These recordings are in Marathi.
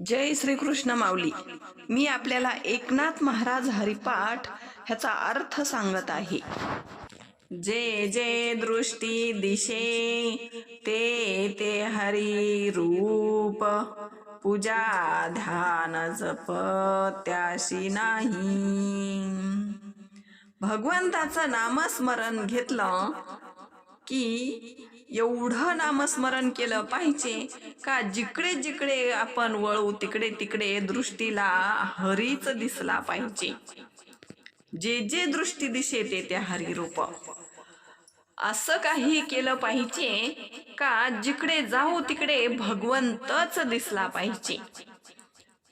जय श्रीकृष्ण माऊली. मी आपल्याला एकनाथ महाराज हरिपाठ ह्याचा अर्थ सांगत आहे. जे जे दृष्टी दिशे ते ते हरी रूप, पूजा ध्यान जप त्याशी नाही. भगवंताचं नामस्मरण घेतलं की एवढं नामस्मरण केलं पाहिजे का जिकडे जिकडे आपण वळू तिकडे तिकडे दृष्टीला हरीच दिसला पाहिजे. जे जे दृष्टी दिसे ते त्या हरिरूप. असं काही केलं पाहिजे का जिकडे जाऊ तिकडे भगवंतच दिसला पाहिजे.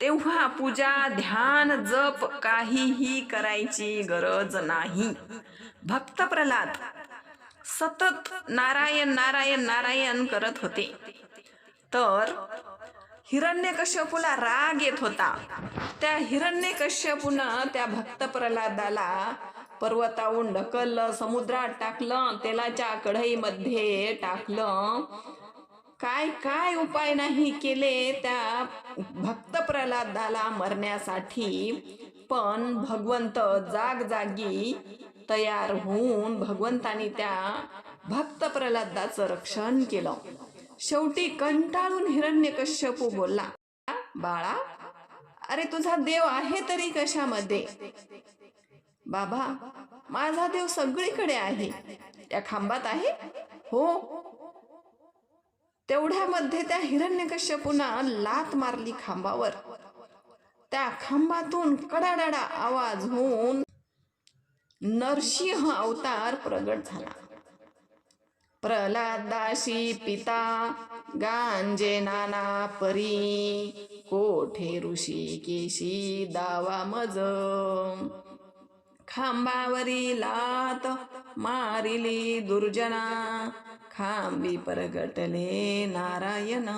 तेव्हा पूजा ध्यान जप काहीही करायची गरज नाही. भक्त प्रल्हाद सतत नारायण नारायण नारायण करत होते. तर हिरण्यकश्यपूला राग येत होता. त्या हिरण्यकश्यपूनं त्या भक्त प्रल्हादाला पर्वतावरून ढकललं, समुद्रात टाकलं, तेलाच्या कढईमध्ये टाकलं. काय काय उपाय नाही केले त्या भक्त प्रल्हादाला मरण्यासाठी, पण भगवंत जागजागी तयार होऊन भगवंतानी त्या भक्त प्रल्हादाचं रक्षण केलं. शेवटी कंटाळून हिरण्यकश्यपू बोलला, बाळा, अरे तुझा देव आहे तरी कशामध्ये? बाबा, माझा देव सगळीकडे आहे. त्या खांबात आहे? हो. तेवढ्यामध्ये त्या हिरण्यकश्यपूनं लाथ मारली खांबावर. त्या खांबातून कडाडा आवाज होऊन नरसिंह अवतार प्रगट झाला. प्रल्हादाशी पिता गांजे नाना परी, कोठे ऋषी केशी दावा मज. खांबावरी लात मारिली दुर्जना, खांबी प्रगटले नारायण.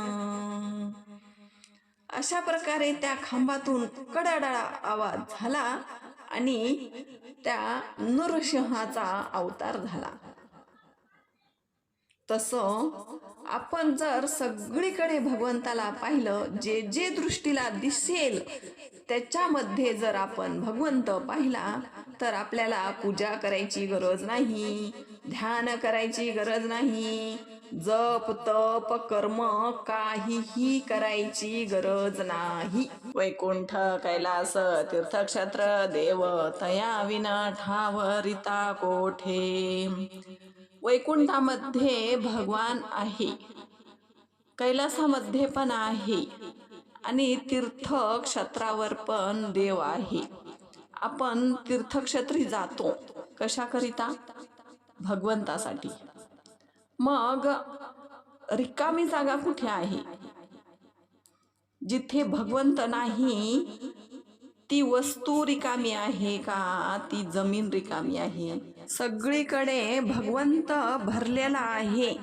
अशा प्रकारे त्या खांबातून कडाडा आवाज झाला आणि त्या नरसिंहाचा अवतार झाला. तसं आपण जर सगळीकडे भगवंताला पाहिलं, जे जे दृष्टीला दिसेल त्याच्यामध्ये जर आपण भगवंत पाहिला तर आपल्याला पूजा करायची गरज नाही, ध्यान करायची गरज नाही, जप तप कर्म काहीही करायची गरज नाही. वैकुंठ कैलास तीर्थक्षेत्र देव तया विना ठावरिता कोठे. वैकुंठामध्ये भगवान आहे, कैलासामध्ये पण आहे आणि तीर्थक्षेत्रावर पण देव आहे. आपण तीर्थक्षेत्री जातो कशाकरिता? भगवंतासाठी. मग रिकामी जागा कुठे आहे? जिथे भगवंत नाही ती वस्तू रिकामी आहे का? ती जमीन रिकामी आहे? सगळीकडे भगवंत भरलेला आहे.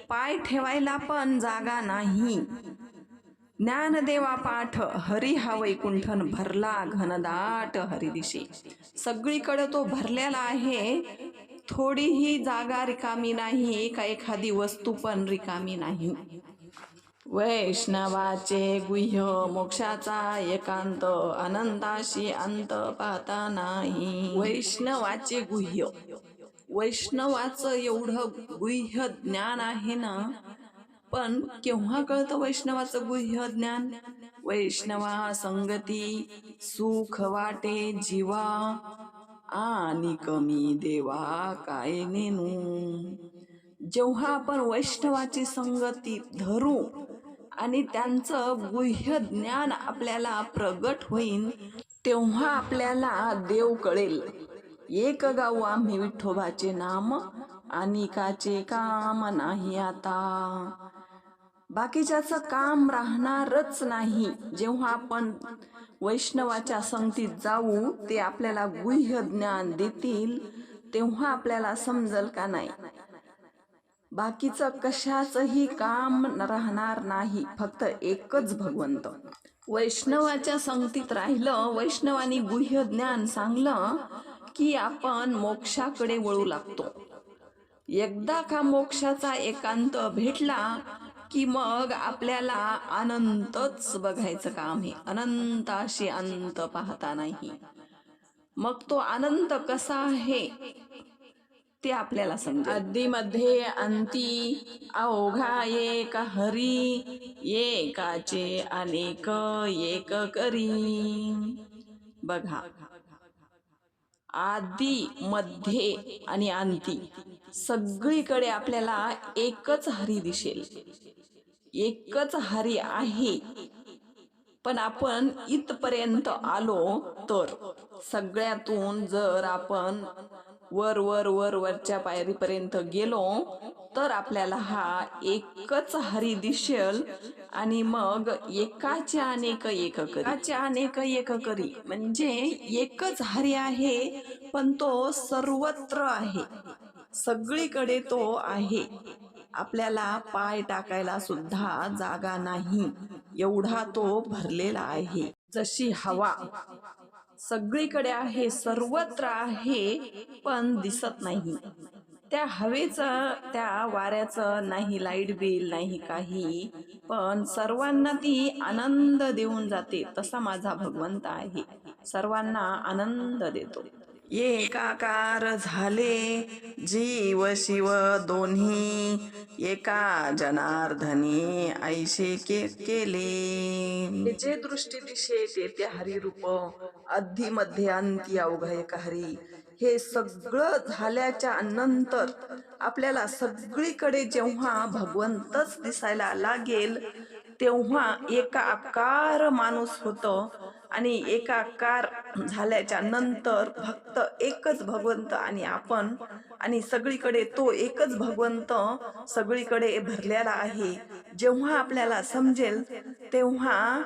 पाय ठेवायला पण जागा नाही. ज्ञानदेवा पाठ हरी हा वैकुंठन भरला घनदाट हरिदिशे. सगळीकडे तो भरलेला आहे. थोडीही जागा रिकामी नाही का एखादी वस्तू पण रिकामी नाही. वैष्णवाचे गुह्य मोक्षाचा एकांत, अनंताशी अंत पाहता नाही. वैष्णवाचे गुह्य, वैष्णवाचं एवढं गुह्य ज्ञान आहे ना, पण केव्हा कळतं वैष्णवाचं गुह्य ज्ञान? वैष्णवा संगती सुख वाटे जीवा, आणि कमी देवा काय नेनू. जेव्हा आपण वैष्णवाची संगती धरू आणि त्यांचं गुह्य ज्ञान आपल्याला प्रगट होईल तेव्हा आपल्याला देव कळेल. एक गाऊ आम्ही विठोबाचे नाम, अनिकाचे काम नाही आता. बाकीच्याचं काम राहणारच नाही. जेव्हा आपण वैष्णवाच्या संगतीत जाऊ ते आपल्याला गुह्य ज्ञान देतील तेव्हा आपल्याला समजल का नाही बाकीचं कशाचंही काम राहणार नाही, फक्त एकच भगवंत. वैष्णवाच्या संगतीत राहिलं, वैष्णवानी गुह्य ज्ञान सांगलं की आपण मोक्षाकडे वळू लागतो. एकदा का मोक्षाचा एकांत भेटला की मग आपल्याला अनंतच बघायचं काम आहे. अनंताशी अंत पाहता नाही. मग तो अनंत कसा आहे ते आपल्याला समजेल. आदीमध्ये अंती अवघा एक हरी, एकाचे अनेक एक करी. बघा, आदी, मध्ये आणि अंती सगळीकडे आपल्याला एकच हरी दिसेल. एकच हरी आहे. पण आपण इथपर्यंत आलो तर सगळ्यातून जर आपण वरच्या पायरीपर्यंत गेलो तर आपल्याला हा एकच हरी दिसेल. आणि मग एकाचे अनेक एक करी. एकाचे अनेक एक करी म्हणजे एकच हरी आहे, पण तो सर्वत्र आहे, सगळीकडे तो आहे. आपल्याला पाय टाकायला सुद्धा जागा नाही, एवढा तो भरलेला आहे. जशी हवा सगळीकडे आहे, सर्वत्र आहे, पण दिसत नाही. त्या हवेचं, त्या वाऱ्याचं नाही लाईट बिल, नाही काही, पण सर्वांना ती आनंद देऊन जाते. तसा माझा भगवंत आहे, सर्वांना आनंद देतो. एकाकार झाले जीव शिव दोन्ही, एका जनार्दनी ऐशे केले. जे दृष्टी दिशेत येते हरिरूप, आधी मध्ये अंती अवघा एक हरी. हे सगळं झाल्याच्या नंतर आपल्याला सगळीकडे जेव्हा भगवंतच दिसायला लागेल तेव्हा एकाकार माणूस होतो. आणि एकाकार झाल्याच्या नंतर फक्त एकच भगवंत आणि आपण, आणि सगळीकडे तो एकच भगवंत सगळीकडे भरलेला आहे. जेव्हा आपल्याला समजेल तेव्हा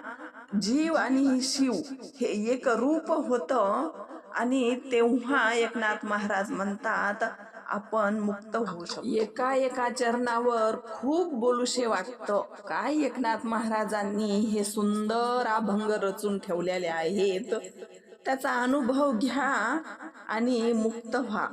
जीव आणि शिव हे एक रूप होतं. आणि तेव्हा एकनाथ महाराज म्हणतात आपण मुक्त होऊ शकतो. एका चरणावर खूप बोलूशे वाटतं. काय एकनाथ महाराजांनी हे सुंदर अभंग रचून ठेवलेले आहेत, त्याचा अनुभव घ्या आणि मुक्त व्हा.